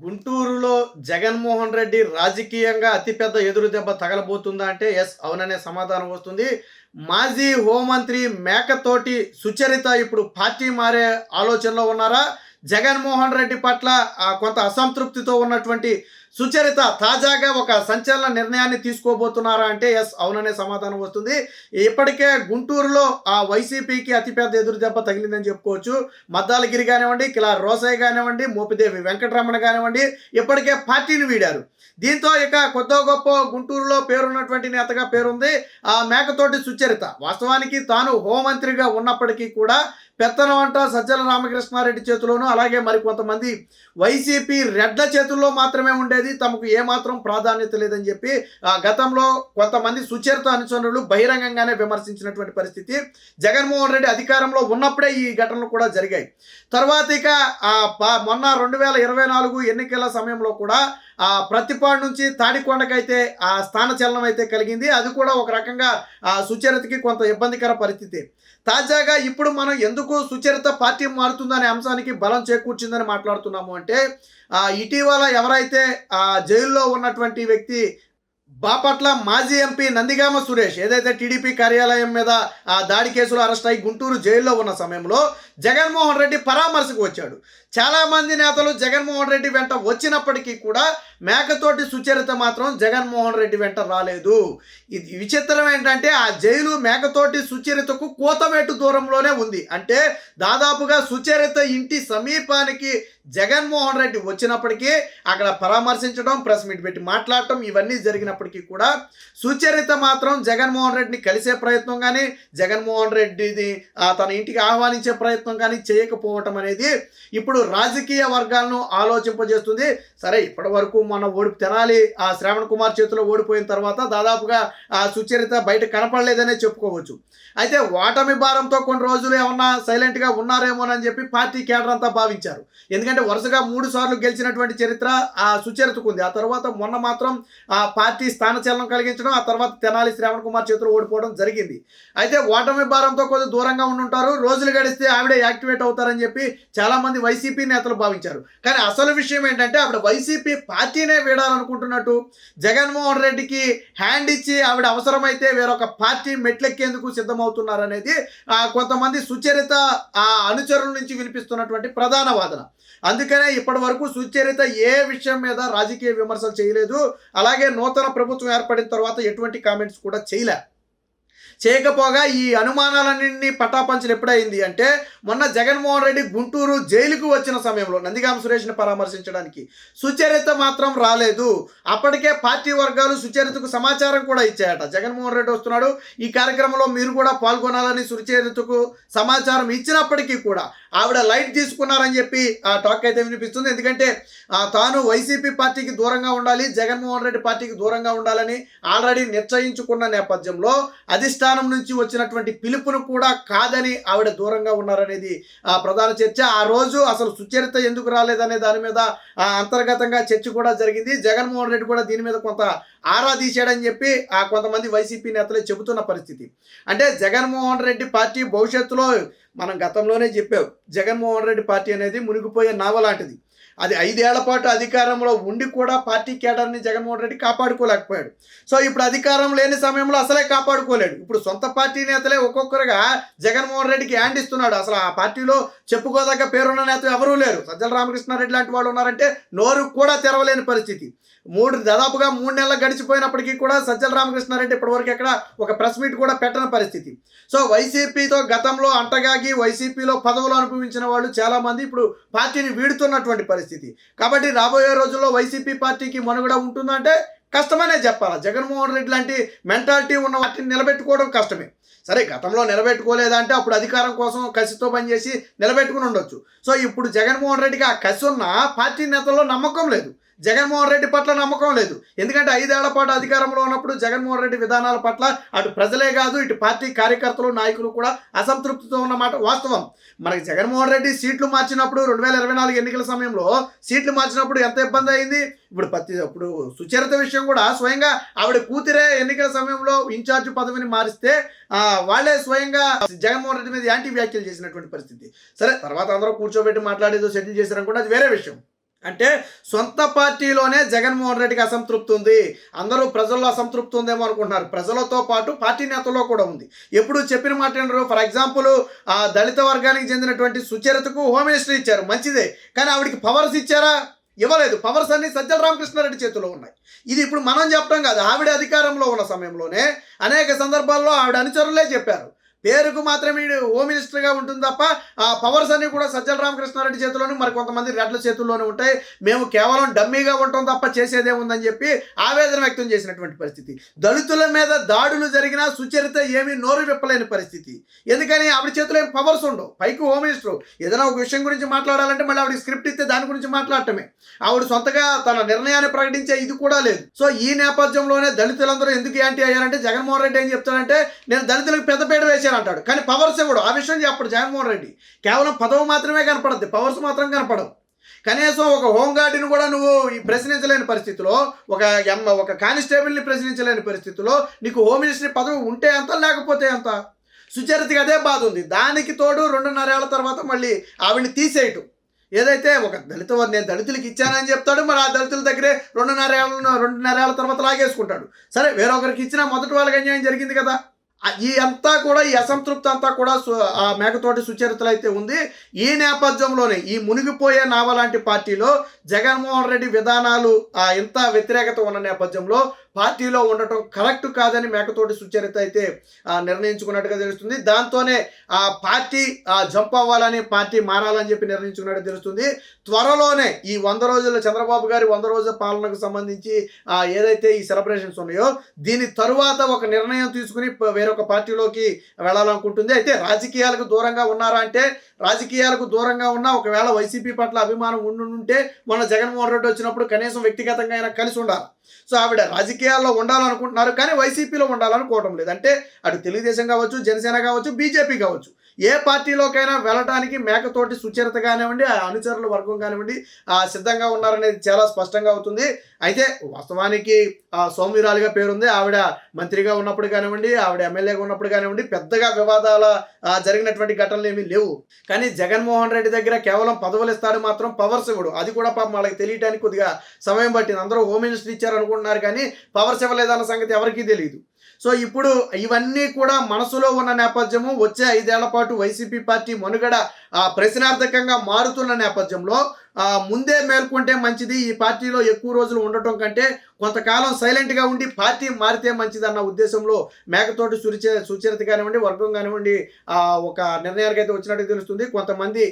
గుంటూరులో జగన్మోహన్ రెడ్డి రాజకీయంగా అతిపెద్ద ఎదురు దెబ్బ తగలబోతుందా అంటే ఎస్ అవుననే సమాధానం వస్తుంది. మాజీ హోంమంత్రి మేకతోటి సుచరిత ఇప్పుడు పార్టీ మారే ఆలోచనలో ఉన్నారా? జగన్మోహన్ రెడ్డి పట్ల కొంత అసంతృప్తితో ఉన్నటువంటి సుచరిత తాజాగా ఒక సంచలన నిర్ణయాన్ని తీసుకోబోతున్నారా అంటే ఎస్ అవుననే సమాధానం వస్తుంది. ఇప్పటికే గుంటూరులో వైసీపీకి అతిపెద్ద ఎదురు దెబ్బ తగిలిందని చెప్పుకోవచ్చు. మద్దాలగిరి కానివ్వండి, కిలార్ రోసయ్య కానివ్వండి, మోపిదేవి వెంకటరమణ కానివ్వండి ఇప్పటికే పార్టీని వీడారు. దీంతో ఇక కొద్దో గొప్ప గుంటూరులో పేరున్నటువంటి నేతగా పేరుంది మేకతోటి సుచరిత. వాస్తవానికి తాను హోంమంత్రిగా ఉన్నప్పటికీ కూడా పెత్తనం అంట సజ్జల రామకృష్ణారెడ్డి చేతిలోనూ, అలాగే మరికొంతమంది వైసీపీ రెడ్ల చేతుల్లో మాత్రమే ఉండేది. తమకు ఏమాత్రం ప్రాధాన్యత లేదని చెప్పి గతంలో కొంతమంది సుచరిత అనుచరులు బహిరంగంగానే విమర్శించినటువంటి పరిస్థితి. జగన్మోహన్ రెడ్డి అధికారంలో ఉన్నప్పుడే ఈ ఘటనలు కూడా జరిగాయి. తర్వాత ఇక మొన్న 2024 ఎన్నికల సమయంలో కూడా ప్రతిపాడు నుంచి తాడికొండకైతే స్థానచలనం అయితే కలిగింది. అది కూడా ఒక రకంగా సుచరితకి కొంత ఇబ్బందికర పరిస్థితి. తాజాగా ఇప్పుడు మనం ఎందుకు సుచరిత పార్టీ మారుతుందనే అంశానికి బలం చేకూర్చిందని మాట్లాడుతున్నాము అంటే ఇటీవల ఎవరైతే జైల్లో ఉన్నటువంటి వ్యక్తి బాపట్ల మాజీ ఎంపీ నందిగామ సురేష్ ఏదైతే టీడీపీ కార్యాలయం మీద దాడి కేసులో అరెస్ట్ అయ్యి గుంటూరు జైల్లో ఉన్న సమయంలో జగన్మోహన్ రెడ్డి పరామర్శకు వచ్చాడు. చాలామంది నేతలు జగన్మోహన్ రెడ్డి వెంట వచ్చినప్పటికీ కూడా మేకతోటి సుచరిత మాత్రం జగన్మోహన్ రెడ్డి వెంట రాలేదు. ఇది విచిత్రం ఏంటంటే ఆ జైలు మేకతోటి సుచరితకు కోతవేటు దూరంలోనే ఉంది. అంటే దాదాపుగా సుచరిత ఇంటి సమీపానికి జగన్మోహన్ రెడ్డి వచ్చినప్పటికీ అక్కడ పరామర్శించడం, ప్రెస్ మీట్ పెట్టి మాట్లాడటం ఇవన్నీ జరిగినప్పటికీ కూడా సుచరిత మాత్రం జగన్మోహన్ రెడ్డిని కలిసే ప్రయత్నం కానీ, జగన్మోహన్ రెడ్డిని తన ఇంటికి ఆహ్వానించే ప్రయత్నం కానీ చేయకపోవటం అనేది ఇప్పుడు రాజకీయ వర్గాలను ఆలోచింపజేస్తుంది. సరే, ఇప్పటి వరకు మన తెనాలి శ్రావణ్ కుమార్ చేతిలో ఓడిపోయిన తర్వాత దాదాపుగా సుచరిత బయట కనపడలేదనే చెప్పుకోవచ్చు. అయితే ఓటమి భారంతో కొన్ని రోజులు ఏమన్నా సైలెంట్గా ఉన్నారేమోనని చెప్పి పార్టీ కేడర్ అంతా భావించారు. ఎందుకంటే వరుసగా 3 సార్లు గెలిచినటువంటి చరిత్ర సుచరితకు ఉంది. ఆ తర్వాత మొన్న మాత్రం పార్టీ స్థానచలనం కలిగించడం, ఆ తర్వాత తెనాలి శ్రావణ్ కుమార్ చేతిలో ఓడిపోవడం జరిగింది. అయితే ఓటమి భారంతో కొద్దిగా దూరంగా ఉండుంటారు, రోజులు గడిస్తే ఆవిడే యాక్టివేట్ అవుతారని చెప్పి చాలామంది వైసీపీ నేతలు భావించారు. కానీ అసలు విషయం ఏంటంటే ఆవిడ వైసీపీ పార్టీనే వీడాలనుకుంటున్నట్టు జగన్మోహన్ రెడ్డికి హ్యాండ్ ఇచ్చి ఆవిడ అవసరమైతే వేరొక పార్టీ మెట్లెక్కేందుకు సిద్ధమవుతున్నారనేది కొంతమంది సుచరిత అనుచరుల నుంచి వినిపిస్తున్నటువంటి ప్రధాన వాదన. అందుకనే ఇప్పటి వరకు సుచరిత ఏ విషయం మీద రాజకీయ విమర్శలు చేయలేదు. అలాగే నూతన ప్రభుత్వం ఏర్పడిన తర్వాత ఎటువంటి కామెంట్స్ కూడా చేయకపోగా ఈ అనుమానాలన్నింటినీ పటాపంచలు ఎప్పుడైంది అంటే మొన్న జగన్మోహన్ రెడ్డి గుంటూరు జైలుకు వచ్చిన సమయంలో నందిగామ సురేష్ని పరామర్శించడానికి సుచరిత మాత్రం రాలేదు. అప్పటికే పార్టీ వర్గాలు సుచరితకు సమాచారం కూడా ఇచ్చాయట. జగన్మోహన్ రెడ్డి వస్తున్నాడు, ఈ కార్యక్రమంలో మీరు కూడా పాల్గొనాలని సుచరితకు సమాచారం ఇచ్చినప్పటికీ కూడా ఆవిడ లైట్ తీసుకున్నారని చెప్పి టాక్ అయితే వినిపిస్తుంది. ఎందుకంటే తాను వైసీపీ పార్టీకి దూరంగా ఉండాలి, జగన్మోహన్ రెడ్డి పార్టీకి దూరంగా ఉండాలని ఆల్రెడీ నిశ్చయించుకున్న నేపథ్యంలో అధిష్టానం నుంచి వచ్చినటువంటి పిలుపును కూడా కాదని ఆవిడ దూరంగా ఉన్నారనేది ప్రధాన చర్చ. ఆ రోజు అసలు సుచరిత ఎందుకు రాలేదనే దాని మీద అంతర్గతంగా చర్చ కూడా జరిగింది. జగన్మోహన్ రెడ్డి కూడా దీని మీద కొంత ఆరా తీశాడని చెప్పి కొంతమంది వైసీపీ నేతలే చెబుతున్న పరిస్థితి. అంటే జగన్మోహన్ రెడ్డి పార్టీ భవిష్యత్తులో మనం గతంలోనే చెప్పాం, జగన్మోహన్ రెడ్డి పార్టీ అనేది మునిగిపోయే నావ లాంటిది. అది 5 ఏళ్ల పాటు అధికారంలో ఉండి కూడా పార్టీ కేడర్ని జగన్మోహన్ రెడ్డి కాపాడుకోలేకపోయాడు. సో ఇప్పుడు అధికారం లేని సమయంలో అసలే కాపాడుకోలేడు. ఇప్పుడు సొంత పార్టీ నేతలే ఒక్కొక్కరుగా జగన్మోహన్ రెడ్డికి హ్యాండ్ ఇస్తున్నాడు. అసలు ఆ పార్టీలో చెప్పుకోదగ్గ పేరున్న నేతలు ఎవరూ లేరు. సజ్జల రామకృష్ణారెడ్డి లాంటి వాళ్ళు ఉన్నారంటే నోరు కూడా తెరవలేని పరిస్థితి. దాదాపుగా 3 నెలలు గడిచిపోయినప్పటికీ కూడా సజ్జల రామకృష్ణారెడ్డి ఇప్పటివరకు ఎక్కడ ఒక ప్రెస్ మీట్ కూడా పెట్టని పరిస్థితి. సో వైసీపీతో గతంలో అంటగాగి వైసీపీలో పదవులు అనుభవించిన వాళ్ళు చాలామంది ఇప్పుడు పార్టీని వీడుతున్నటువంటి పరిస్థితి. కాబట్టి రాబోయే రోజుల్లో వైసీపీ పార్టీకి మనుగడ ఉంటుందంటే కష్టమనే చెప్పాలి. జగన్మోహన్ రెడ్డి లాంటి మెంటాలిటీ ఉన్న వాటిని నిలబెట్టుకోవడం కష్టమే. సరే, గతంలో నిలబెట్టుకోలేదంటే అప్పుడు అధికారం కోసం కసితో పనిచేసి నిలబెట్టుకుని ఉండొచ్చు. సో ఇప్పుడు జగన్మోహన్ రెడ్డికి ఆ కసి ఉన్న పార్టీ నేతల్లో నమ్మకం లేదు, జగన్మోహన్ రెడ్డి పట్ల నమ్మకం లేదు. ఎందుకంటే 5 ఏళ్ల పాటు అధికారంలో ఉన్నప్పుడు జగన్మోహన్ రెడ్డి విధానాల పట్ల అటు ప్రజలే కాదు ఇటు పార్టీ కార్యకర్తలు నాయకులు కూడా అసంతృప్తితో ఉన్నమాట వాస్తవం. మనకి జగన్మోహన్ రెడ్డి సీట్లు మార్చినప్పుడు 2024 ఎన్నికల సమయంలో సీట్లు మార్చినప్పుడు ఎంత ఇబ్బంది అయింది. ఇప్పుడు సుచరిత విషయం కూడా స్వయంగా ఆవిడ కూతురే ఎన్నికల సమయంలో ఇన్ఛార్జ్ పదవిని మారిస్తే వాళ్ళే స్వయంగా జగన్మోహన్ రెడ్డి మీద యాంటీ వ్యాఖ్యలు చేసినటువంటి పరిస్థితి. సరే, తర్వాత అందరూ కూర్చోబెట్టి మాట్లాడేదో సెటిల్ చేశారనుకుంటే అది వేరే విషయం. అంటే సొంత పార్టీలోనే జగన్మోహన్ రెడ్డికి అసంతృప్తి ఉంది. అందరూ ప్రజల్లో అసంతృప్తి ఉందేమో అనుకుంటున్నారు. ప్రజలతో పాటు పార్టీ నేతల్లో కూడా ఉంది. ఎప్పుడు చెప్పిన మాట వినరు. ఫర్ ఎగ్జాంపుల్ దళిత వర్గానికి చెందినటువంటి సుచరితకు హోమ్ మినిస్టర్ ఇచ్చారు, మంచిదే. కానీ ఆవిడికి పవర్స్ ఇచ్చారా? ఇవ్వలేదు. పవర్స్ అన్ని సజ్జల రామకృష్ణారెడ్డి చేతిలో ఉన్నాయి. ఇది ఇప్పుడు మనం చెప్పడం కాదు. ఆవిడ అధికారంలో ఉన్న సమయంలోనే అనేక సందర్భాల్లో ఆవిడ అనుచరులే చెప్పారు. పేరుకు మాత్రమే హోమ్ మినిస్టర్గా ఉంటుంది తప్ప ఆ పవర్స్ అన్నీ కూడా సజ్జల రామకృష్ణారెడ్డి చేతిలోనూ మరి కొంతమంది రెడ్ల చేతుల్లోనే ఉంటాయి. మేము కేవలం డమ్మీగా ఉంటాం తప్ప చేసేదేముందని చెప్పి ఆవేదన వ్యక్తం చేసినటువంటి పరిస్థితి. దళితుల మీద దాడులు జరిగినా సుచరిత ఏమీ నోరు విప్పలేని పరిస్థితి. ఎందుకని? ఆవిడ చేతిలో ఏం పవర్స్ ఉండవు. పైకి హోమ్ మినిస్టర్ ఏదైనా ఒక విషయం గురించి మాట్లాడాలంటే మళ్ళీ ఆవిడ స్క్రిప్ట్ ఇస్తే దాని గురించి మాట్లాడటమే. ఆవిడ సొంతగా తన నిర్ణయాన్ని ప్రకటించే ఇది కూడా లేదు. సో ఈ నేపథ్యంలోనే దళితులందరూ ఎందుకు యాంటీ అయ్యారంటే జగన్మోహన్ రెడ్డి ఏం చెప్తాడంటే నేను దళితులకు పెద్దపీట వేశాను అంటాడు. కానీ పవర్స్ ఇవ్వడు. ఆ విషయం చెప్పడు జగన్మోహన్ రెడ్డి. కేవలం పదవి మాత్రమే కనపడద్ది, పవర్స్ మాత్రం కనపడవు. కనీసం ఒక హోంగార్డుని కూడా నువ్వు ప్రశ్నించలేని పరిస్థితిలో, ఒక కానిస్టేబుల్ని ప్రశ్నించలేని పరిస్థితిలో నీకు హోమ్ మినిస్టర్ పదవి ఉంటే ఎంత, లేకపోతే ఎంత? సుచరితకి అదే బాధ ఉంది. దానికి తోడు 2.5 ఏళ్ల తర్వాత మళ్ళీ ఆవిడని తీసేయటం. ఏదైతే ఒక నేను దళితులకి ఇచ్చానని చెప్తాడు, మరి ఆ దళితుల దగ్గరే 2.5 ఏళ్ల తర్వాత లాగేసుకుంటాడు. సరే, వేరొకరికి ఇచ్చినా మొదటి వాళ్ళకి అన్యాయం జరిగింది కదా. ఈ అంతా కూడా ఈ అసంతృప్తి అంతా కూడా మేకతోటి సుచరితలు అయితే ఉంది. ఈ నేపథ్యంలోనే ఈ మునిగిపోయే నావ లాంటి పార్టీలో జగన్మోహన్ రెడ్డి విధానాలు ఇంత వ్యతిరేకత ఉన్న నేపథ్యంలో పార్టీలో ఉండటం కరెక్ట్ కాదని మేకతోటి సుచరిత అయితే నిర్ణయించుకున్నట్టుగా తెలుస్తుంది. దాంతోనే ఆ పార్టీ జంప్ అవ్వాలని, పార్టీ మారాలని చెప్పి నిర్ణయించుకున్నట్టు తెలుస్తుంది. త్వరలోనే ఈ 100 రోజుల చంద్రబాబు గారి 100 రోజుల పాలనకు సంబంధించి ఏదైతే ఈ సెలబ్రేషన్స్ ఉన్నాయో దీని తరువాత ఒక నిర్ణయం తీసుకుని వేరొక పార్టీలోకి వెళ్ళాలనుకుంటుంది. అయితే రాజకీయాలకు దూరంగా ఉన్నారా అంటే రాజకీయాలకు దూరంగా ఉన్నా ఒకవేళ వైసీపీ పట్ల అభిమానం ఉండుంటే మొన్న జగన్మోహన్ రెడ్డి వచ్చినప్పుడు కనీసం వ్యక్తిగతంగా అయినా కలిసి ఉండాలి. సో ఆవిడ రాజకీయాల్లో ఉండాలనుకుంటున్నారు, కానీ వైసీపీలో ఉండాలనుకోవడం లేదు. అంటే అటు తెలుగుదేశం కావచ్చు, జనసేన కావచ్చు, బీజేపీ కావచ్చు, ఏ పార్టీలోకైనా వెళ్ళడానికి మేకతోటి సుచరిత కానివ్వండి, ఆ అనుచరుల వర్గం కానివ్వండి సిద్ధంగా ఉన్నారనేది చాలా స్పష్టంగా అవుతుంది. అయితే వాస్తవానికి సౌమ్యురాలుగా పేరుంది. ఆవిడ మంత్రిగా ఉన్నప్పుడు కానివ్వండి, ఆవిడ ఎమ్మెల్యేగా ఉన్నప్పుడు కానివ్వండి పెద్దగా వివాదాల జరిగినటువంటి ఘటనలు ఏమీ లేవు. కానీ జగన్మోహన్ రెడ్డి దగ్గర కేవలం పదవులు ఇస్తాడు, మాత్రం పవర్స్ ఇవ్వడు. అది కూడా పాపం వాళ్ళకి తెలియడానికి కొద్దిగా సమయం పట్టింది. అందరూ హోమ్ మినిస్టర్ ఇచ్చారనుకుంటున్నారు, కానీ పవర్స్ ఇవ్వలేదన్న సంగతి ఎవరికీ తెలియదు. సో ఇప్పుడు ఇవన్నీ కూడా మనసులో ఉన్న నేపథ్యము వచ్చే 5 ఏళ్ల పాటు వైసీపీ పార్టీ మనుగడ ప్రశ్నార్థకంగా మారుతున్న నేపథ్యంలో ముందే మేల్కొంటే మంచిది. ఈ పార్టీలో ఎక్కువ రోజులు ఉండటం కంటే కొంతకాలం సైలెంట్గా ఉండి పార్టీ మారితే మంచిదన్న ఉద్దేశంలో మేకతోటి సుచరిత కానివ్వండి, వర్గం కానివ్వండి ఒక నిర్ణయానికి అయితే వచ్చినట్టు తెలుస్తుంది. కొంతమంది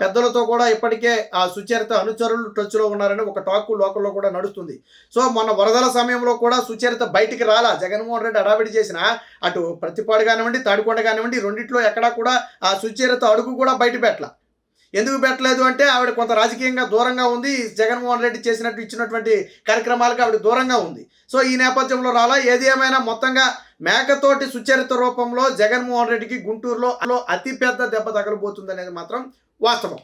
పెద్దలతో కూడా ఇప్పటికే సుచరిత అనుచరులు టచ్లో ఉన్నారని ఒక టాక్ లోకల్లో కూడా నడుస్తుంది. సో మొన్న వరదల సమయంలో కూడా సుచరిత బయటికి రాలా. జగన్మోహన్ రెడ్డి హడావిడి చేసిన అటు ప్రతిపాడు కానివ్వండి, తాడికొండ కానివ్వండి రెండిట్లో ఎక్కడా కూడా ఆ సుచరిత అడుగు కూడా బయట పెట్టలా. ఎందుకు పెట్టలేదు అంటే ఆవిడ కొంత రాజకీయంగా దూరంగా ఉంది. జగన్మోహన్ రెడ్డి ఇచ్చినటువంటి కార్యక్రమాలకు ఆవిడ దూరంగా ఉంది. సో ఈ నేపథ్యంలో రాలా. ఏది ఏమైనా మొత్తంగా మేకతోటి సుచరిత రూపంలో జగన్మోహన్ రెడ్డికి గుంటూరులో అతిపెద్ద దెబ్బ తగలబోతుంది అనేది మాత్రం వాస్తవం.